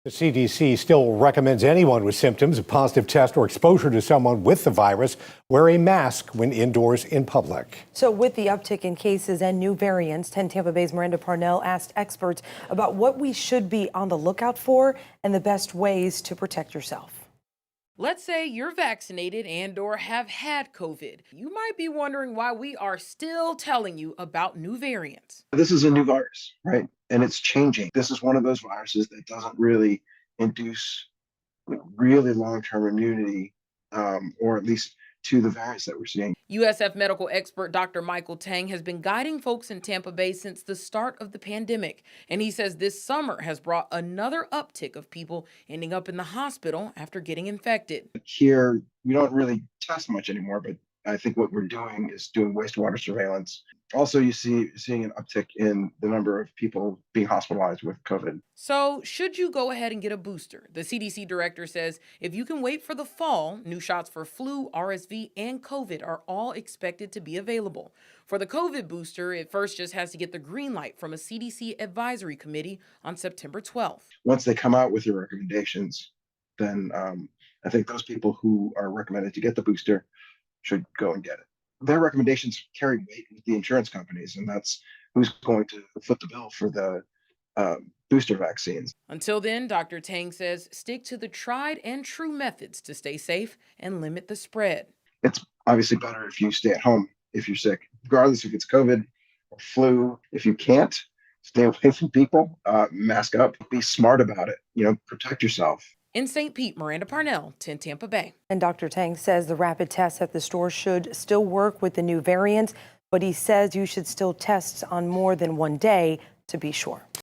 The CDC still recommends anyone with symptoms, a positive test, or exposure to someone with the virus wear a mask when indoors in public. So with the uptick in cases and new variants, 10 Tampa Bay's Miranda Parnell asked experts about what we should be on the lookout for and the best ways to protect yourself. Let's say you're vaccinated and/or have had COVID. You might be wondering why we are still telling you about new variants. This is a new virus, right? And it's changing. This is one of those viruses that doesn't really induce really long-term immunity, or at least to the variants that we're seeing. USF medical expert Dr. Michael Teng has been guiding folks in Tampa Bay since the start of the pandemic. And he says this summer has brought another uptick of people ending up in the hospital after getting infected. Here, we don't really test much anymore, but I think what we're doing is doing wastewater surveillance. Also, seeing an uptick in the number of people being hospitalized with COVID. So should you go ahead and get a booster? The CDC director says if you can wait for the fall, new shots for flu, RSV, and COVID are all expected to be available. For the COVID booster, it first just has to get the green light from a CDC advisory committee on September 12th. Once they come out with their recommendations, then I think those people who are recommended to get the booster should go and get it. Their recommendations carry weight with the insurance companies, and that's who's going to foot the bill for the booster vaccines. Until then, Dr. Teng says stick to the tried and true methods to stay safe and limit the spread. It's obviously better if you stay at home if you're sick, regardless if it's COVID or flu. If you can't, stay away from people, mask up, be smart about it, protect yourself. In St. Pete, Miranda Parnell, 10 Tampa Bay. And Dr. Teng says the rapid tests at the store should still work with the new variants, but he says you should still test on more than one day to be sure.